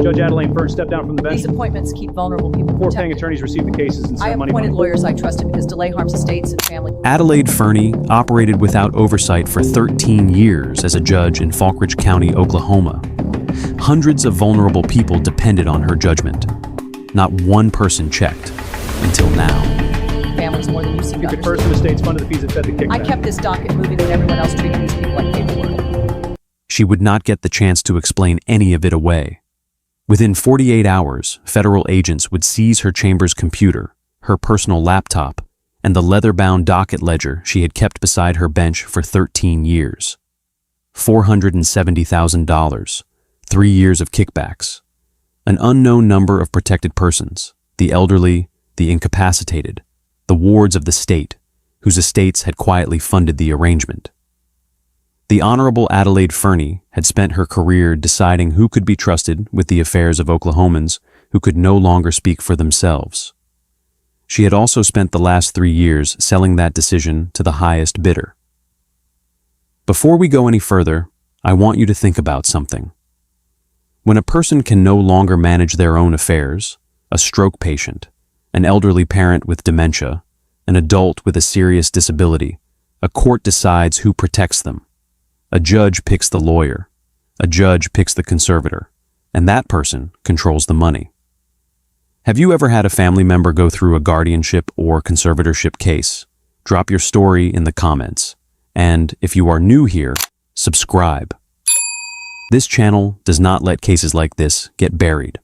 Judge Adelaide Fern stepped down from the bench. These appointments keep vulnerable people Four protected. paying attorneys receive the cases and I send money. appointed lawyers I trusted because delay harms estates and family. Adelaide Fernie operated without oversight for 13 years as a judge in Falkridge County, Oklahoma. Hundreds of vulnerable people depended on her judgment. Not one person checked until now. Families more than you seem to You could understand. first estates funded the fees that fed the kickback. I kept this docket moving when everyone else treated these people like paperwork. She would not get the chance to explain any of it away. Within 48 hours, federal agents would seize her chamber's computer, her personal laptop, and the leather-bound docket ledger she had kept beside her bench for 13 years. $470,000, 3 years of kickbacks, an unknown number of protected persons, the elderly, the incapacitated, the wards of the state, whose estates had quietly funded the arrangement. The Honorable Adelaide Fernie had spent her career deciding who could be trusted with the affairs of Oklahomans who could no longer speak for themselves. She had also spent the last 3 years selling that decision to the highest bidder. Before we go any further, I want you to think about something. When a person can no longer manage their own affairs, a stroke patient, an elderly parent with dementia, an adult with a serious disability, a court decides who protects them. A judge picks the lawyer, a judge picks the conservator, and that person controls the money. Have you ever had a family member go through a guardianship or conservatorship case? Drop your story in the comments. And if you are new here, subscribe. This channel does not let cases like this get buried.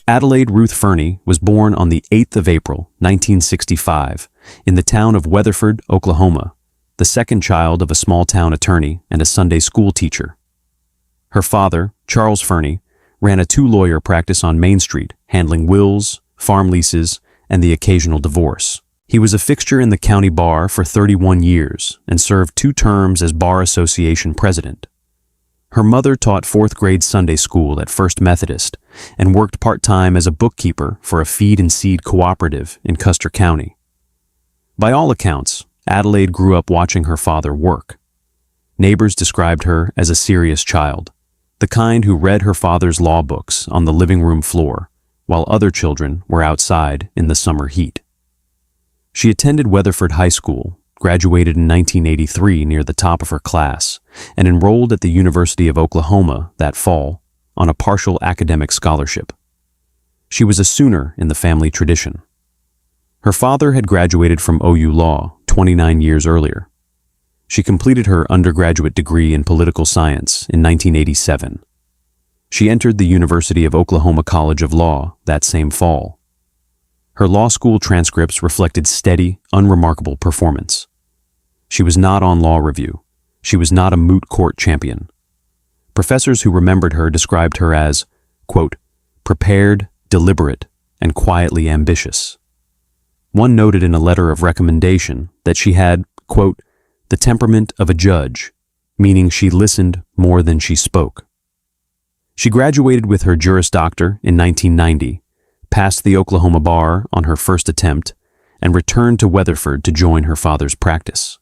Adelaide Ruth Fernie was born on the 8th of April, 1965, in the town of Weatherford, Oklahoma, the second child of a small-town attorney and a Sunday school teacher. Her father, Charles Fernie, ran a two-lawyer practice on Main Street, handling wills, farm leases, and the occasional divorce. He was a fixture in the county bar for 31 years and served 2 terms as Bar Association president. Her mother taught 4th grade Sunday school at First Methodist and worked part-time as a bookkeeper for a feed and seed cooperative in Custer County. By all accounts, Adelaide grew up watching her father work. Neighbors described her as a serious child, the kind who read her father's law books on the living room floor, while other children were outside in the summer heat. She attended Weatherford High School, graduated in 1983 near the top of her class, and enrolled at the University of Oklahoma that fall on a partial academic scholarship. She was a Sooner in the family tradition. Her father had graduated from OU Law 29 years earlier. She completed her undergraduate degree in political science in 1987. She entered the University of Oklahoma College of Law that same fall. Her law school transcripts reflected steady, unremarkable performance. She was not on law review. She was not a moot court champion. Professors who remembered her described her as, quote, prepared, deliberate, and quietly ambitious. One noted in a letter of recommendation that she had, quote, the temperament of a judge, meaning she listened more than she spoke. She graduated with her Juris Doctor in 1990, passed the Oklahoma bar on her first attempt, and returned to Weatherford to join her father's practice.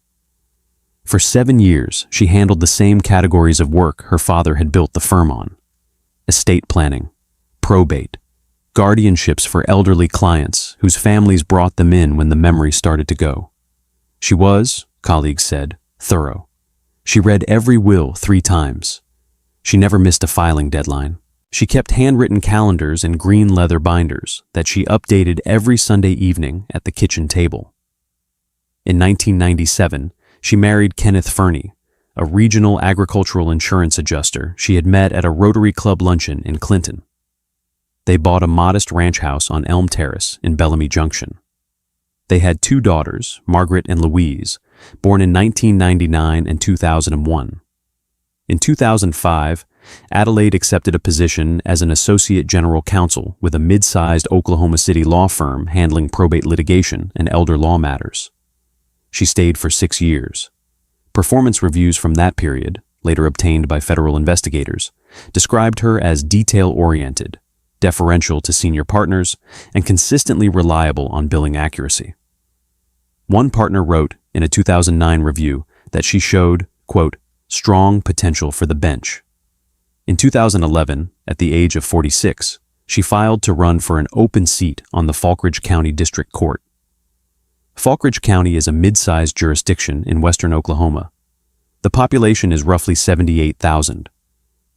For 7 years, she handled the same categories of work her father had built the firm on: estate planning, probate, guardianships for elderly clients whose families brought them in when the memory started to go. She was, colleagues said, thorough. She read every will 3 times. She never missed a filing deadline. She kept handwritten calendars in green leather binders that she updated every Sunday evening at the kitchen table. In 1997, she married Kenneth Fernie, a regional agricultural insurance adjuster she had met at a Rotary Club luncheon in Clinton. They bought a modest ranch house on Elm Terrace in Bellamy Junction. They had 2 daughters, Margaret and Louise, born in 1999 and 2001. In 2005, Adelaide accepted a position as an associate general counsel with a mid-sized Oklahoma City law firm handling probate litigation and elder law matters. She stayed for 6 years. Performance reviews from that period, later obtained by federal investigators, described her as detail-oriented, deferential to senior partners, and consistently reliable on billing accuracy. One partner wrote in a 2009 review that she showed, quote, strong potential for the bench. In 2011, at the age of 46, she filed to run for an open seat on the Falkridge County District Court. Falkridge County is a mid-sized jurisdiction in western Oklahoma. The population is roughly 78,000.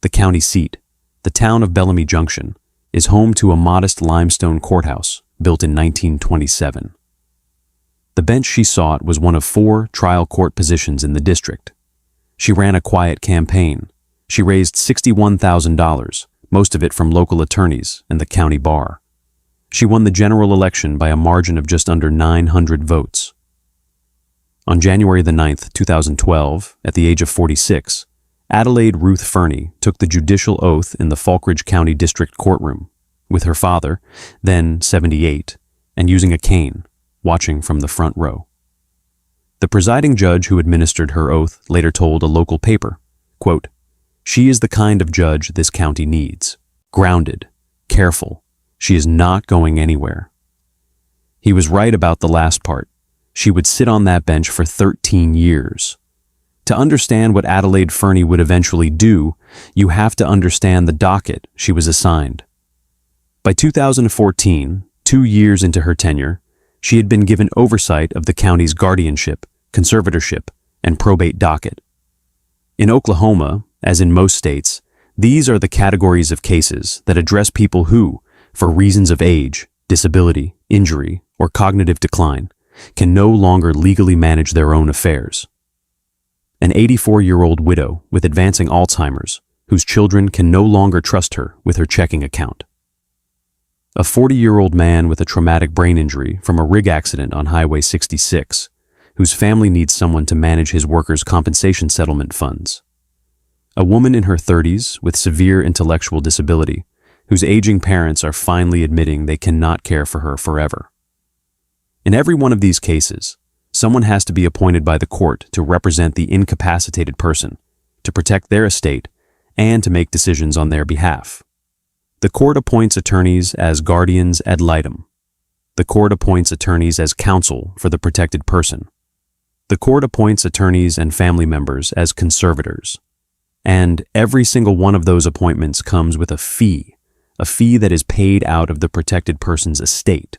The county seat, the town of Bellamy Junction, is home to a modest limestone courthouse built in 1927. The bench she sought was one of 4 trial court positions in the district. She ran a quiet campaign. She raised $61,000, most of it from local attorneys and the county bar. She won the general election by a margin of just under 900 votes. On January the 9th, 2012, at the age of 46, Adelaide Ruth Fernie took the judicial oath in the Falkridge County District courtroom, with her father, then 78, and using a cane, watching from the front row. The presiding judge who administered her oath later told a local paper, quote, "She is the kind of judge this county needs. Grounded, careful. She is not going anywhere." He was right about the last part. She would sit on that bench for 13 years. To understand what Adelaide Fernie would eventually do, you have to understand the docket she was assigned. By 2014, 2 years into her tenure, she had been given oversight of the county's guardianship, conservatorship, and probate docket. In Oklahoma, as in most states, these are the categories of cases that address people who, for reasons of age, disability, injury, or cognitive decline, can no longer legally manage their own affairs. An 84-year-old widow with advancing Alzheimer's, whose children can no longer trust her with her checking account. A 40-year-old man with a traumatic brain injury from a rig accident on Highway 66, whose family needs someone to manage his workers' compensation settlement funds. A woman in her 30s with severe intellectual disability, whose aging parents are finally admitting they cannot care for her forever. In every one of these cases, someone has to be appointed by the court to represent the incapacitated person, to protect their estate, and to make decisions on their behalf. The court appoints attorneys as guardians ad litem. The court appoints attorneys as counsel for the protected person. The court appoints attorneys and family members as conservators. And every single one of those appointments comes with a fee that is paid out of the protected person's estate.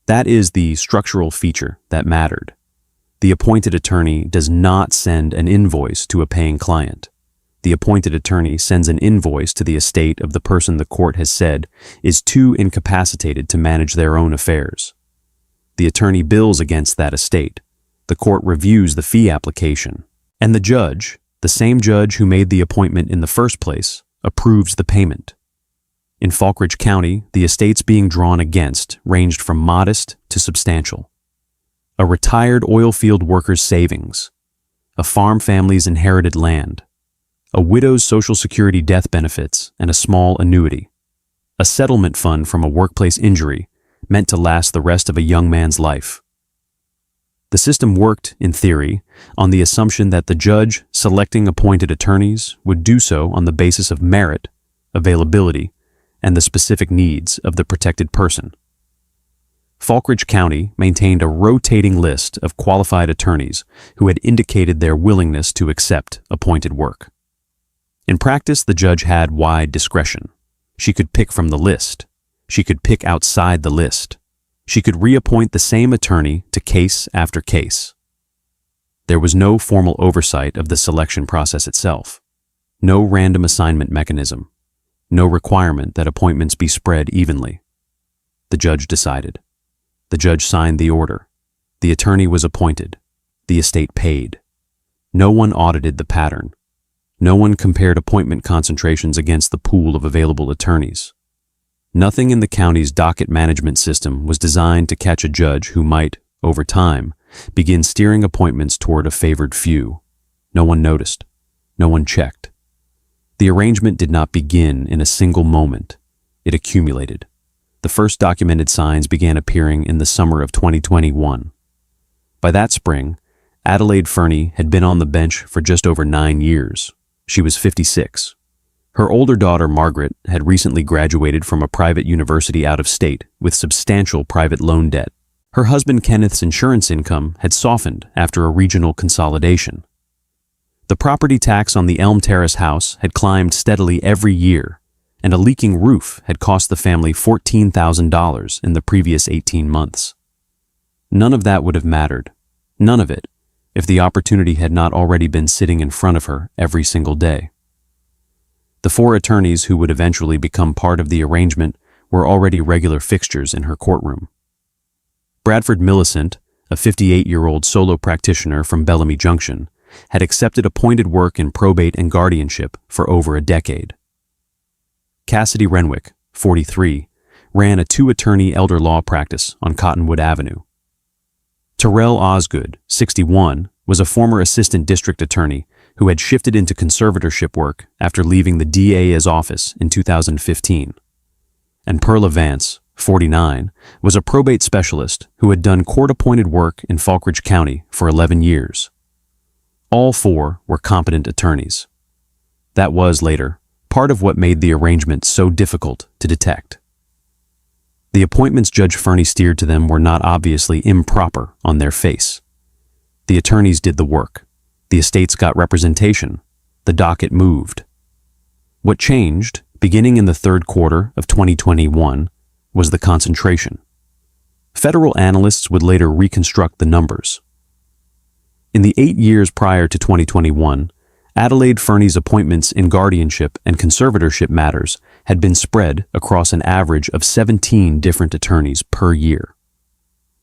That is the structural feature that mattered. The appointed attorney does not send an invoice to a paying client. The appointed attorney sends an invoice to the estate of the person the court has said is too incapacitated to manage their own affairs. The attorney bills against that estate. The court reviews the fee application. And the judge, the same judge who made the appointment in the first place, approves the payment. In Falkridge County, the estates being drawn against ranged from modest to substantial. A retired oil field worker's savings, a farm family's inherited land, a widow's Social Security death benefits and a small annuity, a settlement fund from a workplace injury meant to last the rest of a young man's life. The system worked, in theory, on the assumption that the judge selecting appointed attorneys would do so on the basis of merit, availability, and the specific needs of the protected person. Falkridge County maintained a rotating list of qualified attorneys who had indicated their willingness to accept appointed work. In practice, the judge had wide discretion. She could pick from the list. She could pick outside the list. She could reappoint the same attorney to case after case. There was no formal oversight of the selection process itself, no random assignment mechanism, no requirement that appointments be spread evenly. The judge decided. The judge signed the order. The attorney was appointed. The estate paid. No one audited the pattern. No one compared appointment concentrations against the pool of available attorneys. Nothing in the county's docket management system was designed to catch a judge who might, over time, begin steering appointments toward a favored few. No one noticed. No one checked. The arrangement did not begin in a single moment. It accumulated. The first documented signs began appearing in the summer of 2021. By that spring, Adelaide Fernie had been on the bench for just over 9 years. She was 56. Her older daughter, Margaret, had recently graduated from a private university out of state with substantial private loan debt. Her husband, Kenneth's insurance income had softened after a regional consolidation. The property tax on the Elm Terrace house had climbed steadily every year, and a leaking roof had cost the family $14,000 in the previous 18 months. None of that would have mattered, none of it, if the opportunity had not already been sitting in front of her every single day. The 4 attorneys who would eventually become part of the arrangement were already regular fixtures in her courtroom. Bradford Millicent, a 58-year-old solo practitioner from Bellamy Junction, had accepted appointed work in probate and guardianship for over a decade. Cassidy Renwick, 43, ran a 2-attorney elder law practice on Cottonwood Avenue. Terrell Osgood, 61, was a former assistant district attorney who had shifted into conservatorship work after leaving the DA's office in 2015. And Perla Vance, 49, was a probate specialist who had done court-appointed work in Falkridge County for 11 years. All 4 were competent attorneys. That was, later, part of what made the arrangement so difficult to detect. The appointments Judge Fernie steered to them were not obviously improper on their face. The attorneys did the work. The estates got representation. The docket moved. What changed, beginning in the 3rd quarter of 2021, was the concentration. Federal analysts would later reconstruct the numbers. In the 8 years prior to 2021, Adelaide Fernie's appointments in guardianship and conservatorship matters had been spread across an average of 17 different attorneys per year.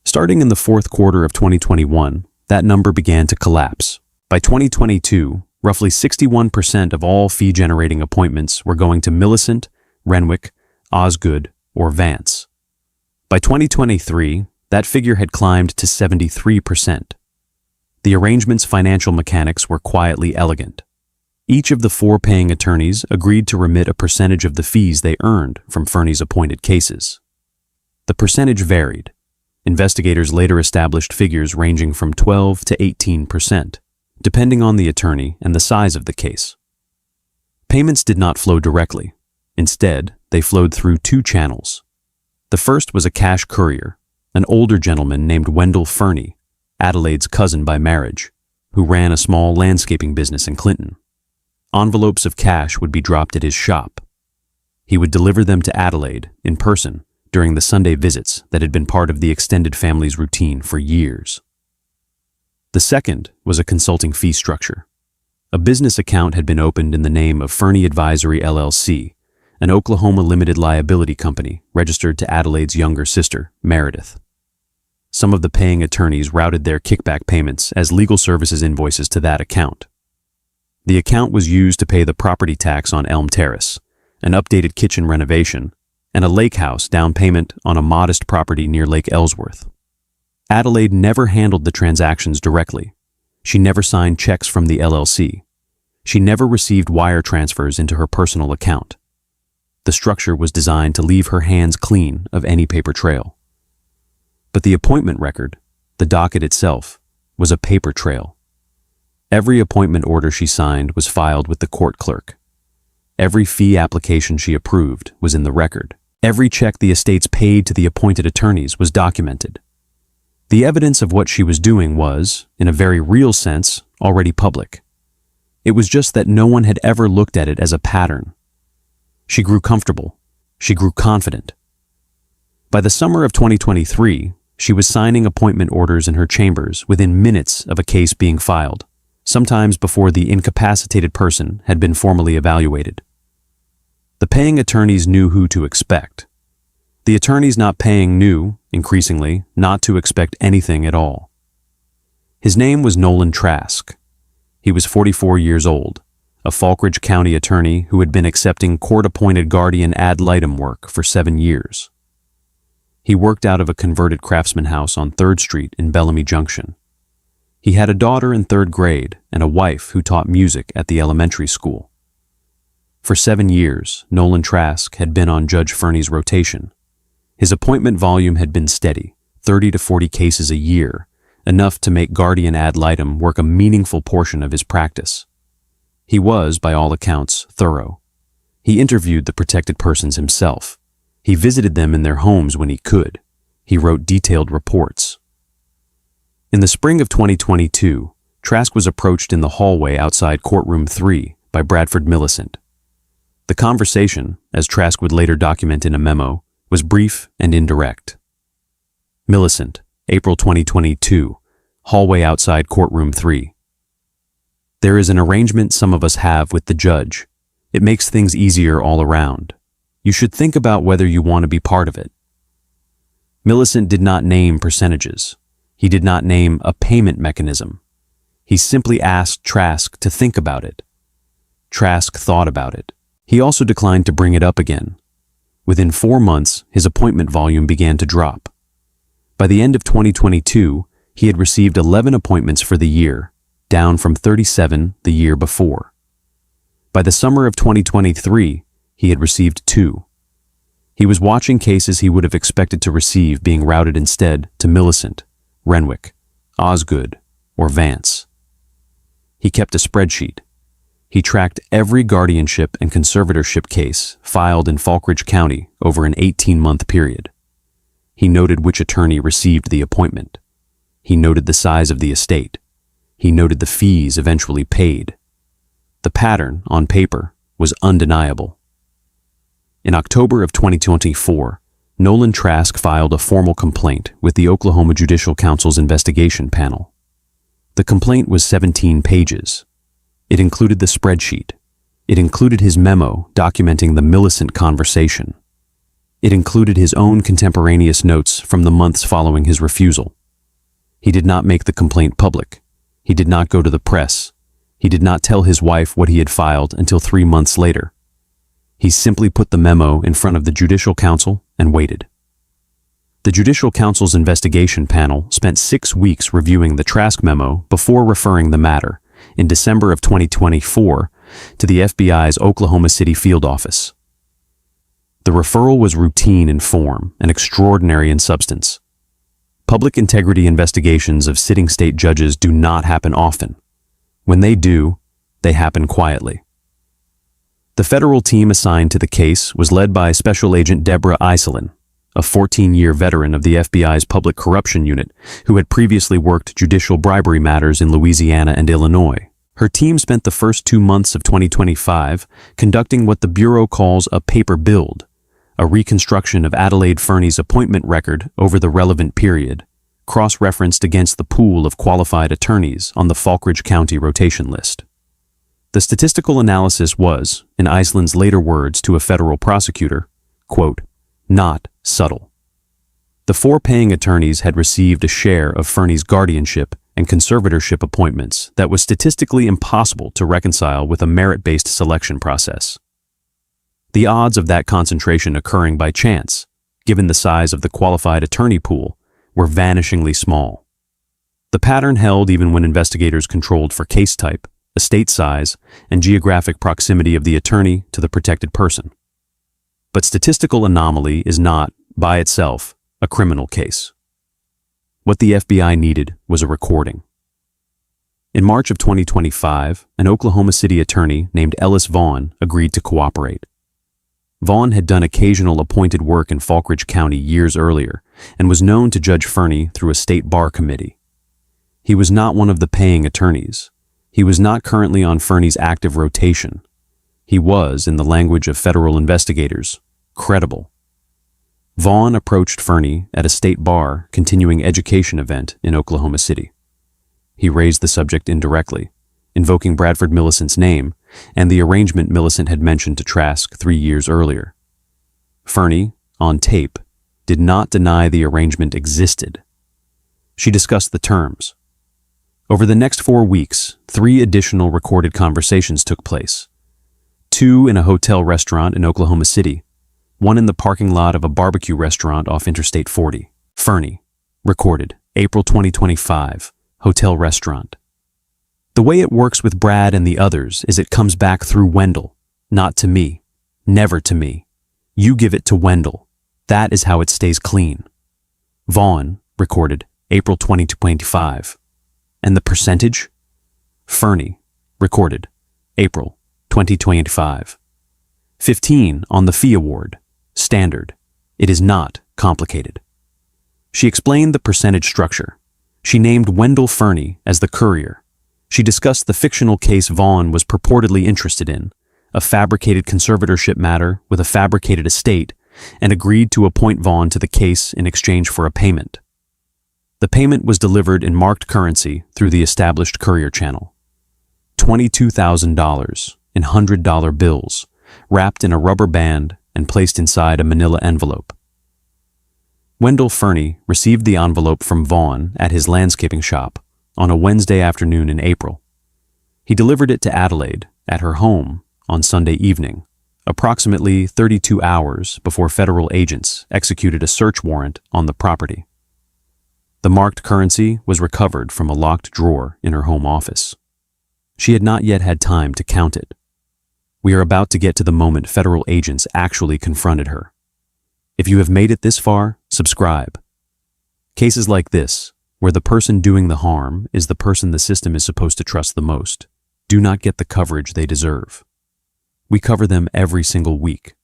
Starting in the 4th quarter of 2021, that number began to collapse. By 2022, roughly 61% of all fee-generating appointments were going to Millicent, Renwick, Osgood, or Vance. By 2023, that figure had climbed to 73%. The arrangement's financial mechanics were quietly elegant. Each of the 4 paying attorneys agreed to remit a percentage of the fees they earned from Fernie's appointed cases. The percentage varied. Investigators later established figures ranging from 12 to 18%, depending on the attorney and the size of the case. Payments did not flow directly. Instead, they flowed through 2 channels. The first was a cash courier, an older gentleman named Wendell Fernie, Adelaide's cousin by marriage, who ran a small landscaping business in Clinton. Envelopes of cash would be dropped at his shop. He would deliver them to Adelaide in person during the Sunday visits that had been part of the extended family's routine for years. The second was a consulting fee structure. A business account had been opened in the name of Fernie Advisory LLC, an Oklahoma limited liability company registered to Adelaide's younger sister, Meredith. Some of the paying attorneys routed their kickback payments as legal services invoices to that account. The account was used to pay the property tax on Elm Terrace, an updated kitchen renovation, and a lake house down payment on a modest property near Lake Ellsworth. Adelaide never handled the transactions directly. She never signed checks from the LLC. She never received wire transfers into her personal account. The structure was designed to leave her hands clean of any paper trail. But the appointment record, the docket itself, was a paper trail. Every appointment order she signed was filed with the court clerk. Every fee application she approved was in the record. Every check the estates paid to the appointed attorneys was documented. The evidence of what she was doing was, in a very real sense, already public. It was just that no one had ever looked at it as a pattern. She grew comfortable. She grew confident. By the summer of 2023, she was signing appointment orders in her chambers within minutes of a case being filed, sometimes before the incapacitated person had been formally evaluated. The paying attorneys knew who to expect. The attorneys not paying knew, increasingly, not to expect anything at all. His name was Nolan Trask. He was 44 years old, a Falkridge County attorney who had been accepting court-appointed guardian ad litem work for 7 years. He worked out of a converted craftsman house on 3rd Street in Bellamy Junction. He had a daughter in 3rd grade and a wife who taught music at the elementary school. For 7 years, Nolan Trask had been on Judge Fernie's rotation. His appointment volume had been steady, 30 to 40 cases a year, enough to make guardian ad litem work a meaningful portion of his practice. He was, by all accounts, thorough. He interviewed the protected persons himself. He visited them in their homes when he could. He wrote detailed reports. In the spring of 2022, Trask was approached in the hallway outside courtroom 3 by Bradford Millicent. The conversation, as Trask would later document in a memo, was brief and indirect. Millicent, April 2022, hallway outside courtroom 3. There is an arrangement some of us have with the judge. It makes things easier all around. You should think about whether you want to be part of it. Millicent did not name percentages. He did not name a payment mechanism. He simply asked Trask to think about it. Trask thought about it. He also declined to bring it up again. Within 4 months, his appointment volume began to drop. By the end of 2022, he had received 11 appointments for the year, down from 37 the year before. By the summer of 2023, he had received 2. He was watching cases he would have expected to receive being routed instead to Millicent, Renwick, Osgood, or Vance. He kept a spreadsheet. He tracked every guardianship and conservatorship case filed in Falkridge County over an 18-month period. He noted which attorney received the appointment. He noted the size of the estate. He noted the fees eventually paid. The pattern, on paper, was undeniable. In October of 2024, Nolan Trask filed a formal complaint with the Oklahoma Judicial Council's investigation panel. The complaint was 17 pages. It included the spreadsheet. It included his memo documenting the Millicent conversation. It included his own contemporaneous notes from the months following his refusal. He did not make the complaint public. He did not go to the press. He did not tell his wife what he had filed until 3 months later. He simply put the memo in front of the Judicial Council and waited. The Judicial Council's investigation panel spent 6 weeks reviewing the Trask memo before referring the matter, in December of 2024, to the FBI's Oklahoma City field office. The referral was routine in form and extraordinary in substance. Public integrity investigations of sitting state judges do not happen often. When they do, they happen quietly. The federal team assigned to the case was led by Special Agent Deborah Iselin, a 14-year veteran of the FBI's Public Corruption Unit who had previously worked judicial bribery matters in Louisiana and Illinois. Her team spent the first 2 months of 2025 conducting what the Bureau calls a paper build, a reconstruction of Adelaide Fernie's appointment record over the relevant period, cross-referenced against the pool of qualified attorneys on the Falkridge County rotation list. The statistical analysis was, in Iselin's later words to a federal prosecutor, quote, not subtle. The 4 paying attorneys had received a share of Fernie's guardianship and conservatorship appointments that was statistically impossible to reconcile with a merit-based selection process. The odds of that concentration occurring by chance, given the size of the qualified attorney pool, were vanishingly small. The pattern held even when investigators controlled for case type, estate size, and geographic proximity of the attorney to the protected person. But statistical anomaly is not, by itself, a criminal case. What the FBI needed was a recording. In March of 2025, an Oklahoma City attorney named Ellis Vaughn agreed to cooperate. Vaughn had done occasional appointed work in Falkridge County years earlier and was known to Judge Fernie through a state bar committee. He was not one of the paying attorneys. He was not currently on Fernie's active rotation. He was, in the language of federal investigators, credible. Vaughn approached Fernie at a state bar continuing education event in Oklahoma City. He raised the subject indirectly, invoking Bradford Millicent's name and the arrangement Millicent had mentioned to Trask 3 years earlier. Fernie, on tape, did not deny the arrangement existed. She discussed the terms. Over the next 4 weeks, 3 additional recorded conversations took place. 2 in a hotel restaurant in Oklahoma City, 1 in the parking lot of a barbecue restaurant off Interstate 40. Fernie, recorded, April 2025, hotel restaurant. The way it works with Brad and the others is it comes back through Wendell, not to me, never to me. You give it to Wendell. That is how it stays clean. Vaughn, recorded, April 2025. And the percentage? Fernie, recorded, April 2025. 15 on the fee award, standard. It is not complicated. She explained the percentage structure. She named Wendell Fernie as the courier. She discussed the fictional case Vaughn was purportedly interested in, a fabricated conservatorship matter with a fabricated estate, and agreed to appoint Vaughn to the case in exchange for a payment. The payment was delivered in marked currency through the established courier channel. $22,000 in $100 bills, wrapped in a rubber band and placed inside a manila envelope. Wendell Fernie received the envelope from Vaughn at his landscaping shop on a Wednesday afternoon in April. He delivered it to Adelaide at her home on Sunday evening, approximately 32 hours before federal agents executed a search warrant on the property. The marked currency was recovered from a locked drawer in her home office. She had not yet had time to count it. We are about to get to the moment federal agents actually confronted her. If you have made it this far, subscribe. Cases like this, where the person doing the harm is the person the system is supposed to trust the most, do not get the coverage they deserve. We cover them every single week.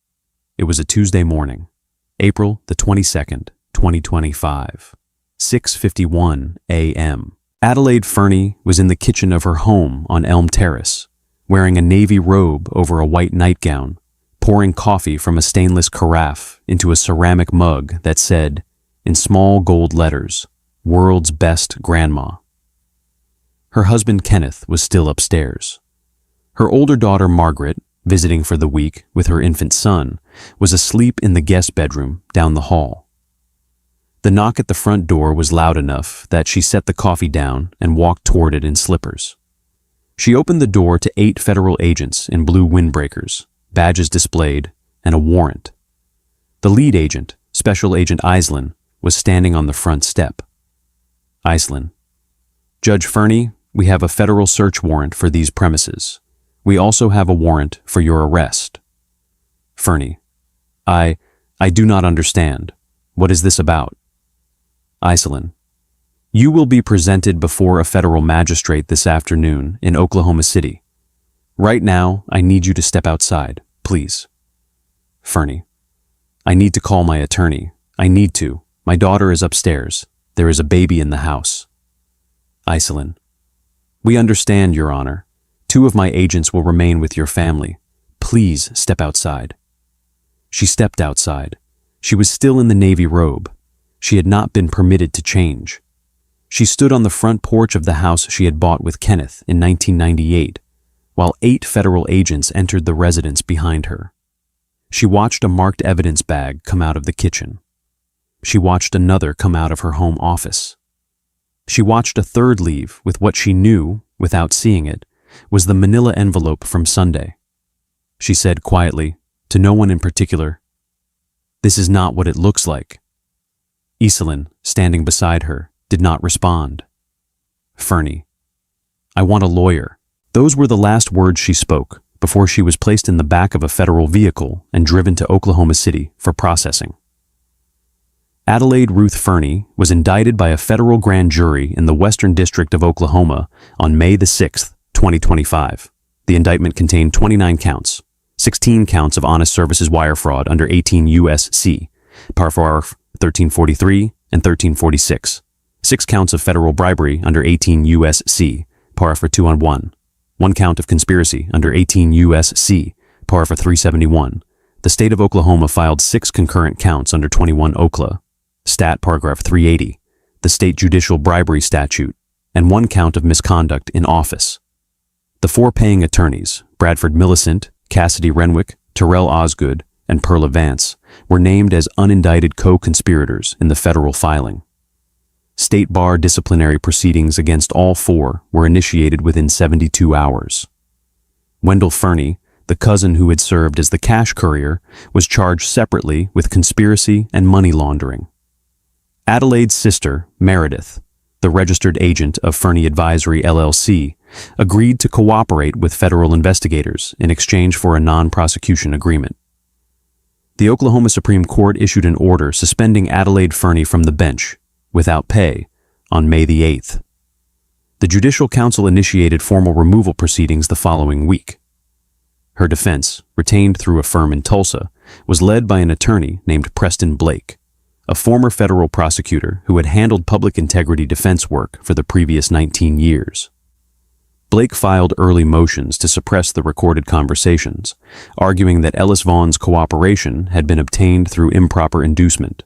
It was a Tuesday morning, April the 22nd, 2025, 6:51 a.m. Adelaide Fernie was in the kitchen of her home on Elm Terrace, wearing a navy robe over a white nightgown, pouring coffee from a stainless carafe into a ceramic mug that said, in small gold letters, "World's Best Grandma." Her husband Kenneth was still upstairs. Her older daughter Margaret, visiting for the week with her infant son, was asleep in the guest bedroom down the hall. The knock at the front door was loud enough that she set the coffee down and walked toward it in slippers. She opened the door to 8 federal agents in blue windbreakers, badges displayed, and a warrant. The lead agent, Special Agent Iselin, was standing on the front step. Iselin: "Judge Fernie, we have a federal search warrant for these premises. We also have a warrant for your arrest." Fernie: I do not understand. What is this about?" Iselin: "You will be presented before a federal magistrate this afternoon in Oklahoma City. Right now, I need you to step outside, please." Fernie: "I need to call my attorney. I need to. My daughter is upstairs. There is a baby in the house." Iselin: "We understand, Your Honor. 2 of my agents will remain with your family. Please step outside." She stepped outside. She was still in the navy robe. She had not been permitted to change. She stood on the front porch of the house she had bought with Kenneth in 1998, while 8 federal agents entered the residence behind her. She watched a marked evidence bag come out of the kitchen. She watched another come out of her home office. She watched a third leave with what she knew, without seeing it, was the manila envelope from Sunday. She said quietly, to no one in particular, "This is not what it looks like." Iselin, standing beside her, did not respond. Fernie: "I want a lawyer." Those were the last words she spoke before she was placed in the back of a federal vehicle and driven to Oklahoma City for processing. Adelaide Ruth Fernie was indicted by a federal grand jury in the Western District of Oklahoma on May the 6th, 2025. The indictment contained 29 counts, 16 counts of honest services wire fraud under 18 U.S.C., paragraph 1343 and 1346, 6 counts of federal bribery under 18 U.S.C., paragraph 201, 1 count of conspiracy under 18 U.S.C., paragraph 371. The state of Oklahoma filed 6 concurrent counts under 21 OCLA, stat paragraph 380, the state judicial bribery statute, and 1 count of misconduct in office. The 4 paying attorneys, Bradford Millicent, Cassidy Renwick, Terrell Osgood, and Perla Vance, were named as unindicted co-conspirators in the federal filing. State bar disciplinary proceedings against all 4 were initiated within 72 hours. Wendell Fernie, the cousin who had served as the cash courier, was charged separately with conspiracy and money laundering. Adelaide's sister, Meredith, the registered agent of Fernie Advisory LLC, agreed to cooperate with federal investigators in exchange for a non-prosecution agreement. The Oklahoma Supreme Court issued an order suspending Adelaide Fernie from the bench, without pay, on May the 8th. The Judicial Council initiated formal removal proceedings the following week. Her defense, retained through a firm in Tulsa, was led by an attorney named Preston Blake, a former federal prosecutor who had handled public integrity defense work for the previous 19 years. Blake filed early motions to suppress the recorded conversations, arguing that Ellis Vaughn's cooperation had been obtained through improper inducement.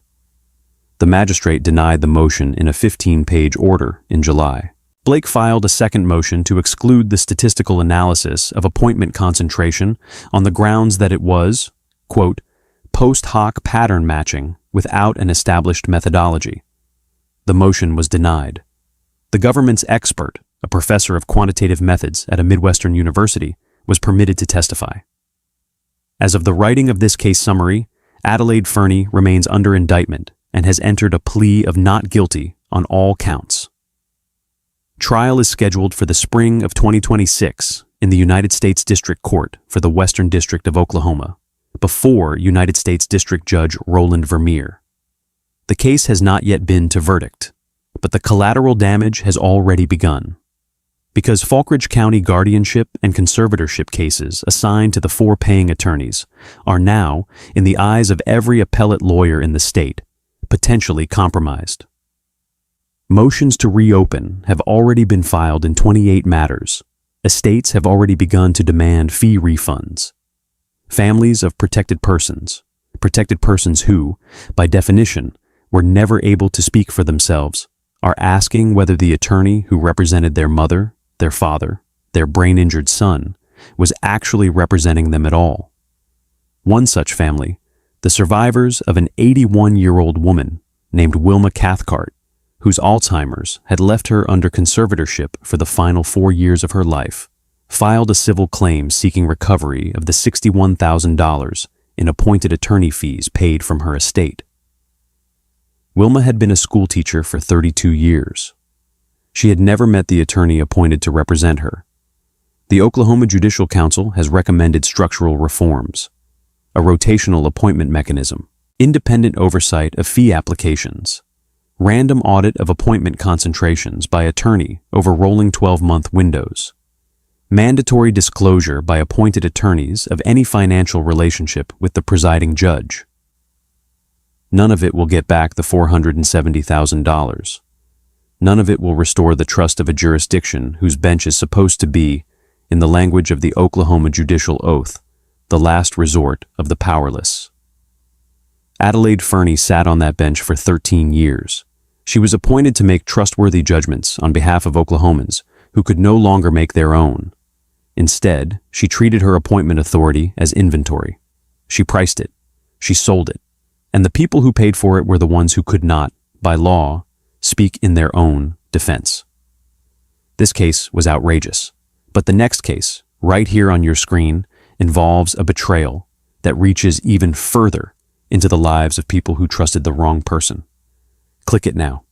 The magistrate denied the motion in a 15-page order in July. Blake filed a second motion to exclude the statistical analysis of appointment concentration on the grounds that it was, quote, post hoc pattern matching without an established methodology. The motion was denied. The government's expert, a professor of quantitative methods at a Midwestern university, was permitted to testify. As of the writing of this case summary, Adelaide Fernie remains under indictment and has entered a plea of not guilty on all counts. Trial is scheduled for the spring of 2026 in the United States District Court for the Western District of Oklahoma, before United States District Judge Roland Vermeer. The case has not yet been to verdict, but the collateral damage has already begun. Because Falkridge County guardianship and conservatorship cases assigned to the 4 paying attorneys are now, in the eyes of every appellate lawyer in the state, potentially compromised. Motions to reopen have already been filed in 28 matters. Estates have already begun to demand fee refunds. Families of protected persons who, by definition, were never able to speak for themselves, are asking whether the attorney who represented their mother, their father, their brain-injured son, was actually representing them at all. One such family, the survivors of an 81-year-old woman named Wilma Cathcart, whose Alzheimer's had left her under conservatorship for the final 4 years of her life, filed a civil claim seeking recovery of the $61,000 in appointed attorney fees paid from her estate. Wilma had been a schoolteacher for 32 years. She had never met the attorney appointed to represent her. The Oklahoma Judicial Council has recommended structural reforms, a rotational appointment mechanism, independent oversight of fee applications, random audit of appointment concentrations by attorney over rolling 12-month windows, mandatory disclosure by appointed attorneys of any financial relationship with the presiding judge. None of it will get back the $470,000. None of it will restore the trust of a jurisdiction whose bench is supposed to be, in the language of the Oklahoma Judicial Oath, the last resort of the powerless. Adelaide Fernie sat on that bench for 13 years. She was appointed to make trustworthy judgments on behalf of Oklahomans who could no longer make their own. Instead, she treated her appointment authority as inventory. She priced it. She sold it. And the people who paid for it were the ones who could not, by law, speak in their own defense. This case was outrageous. But the next case, right here on your screen, involves a betrayal that reaches even further into the lives of people who trusted the wrong person. Click it now.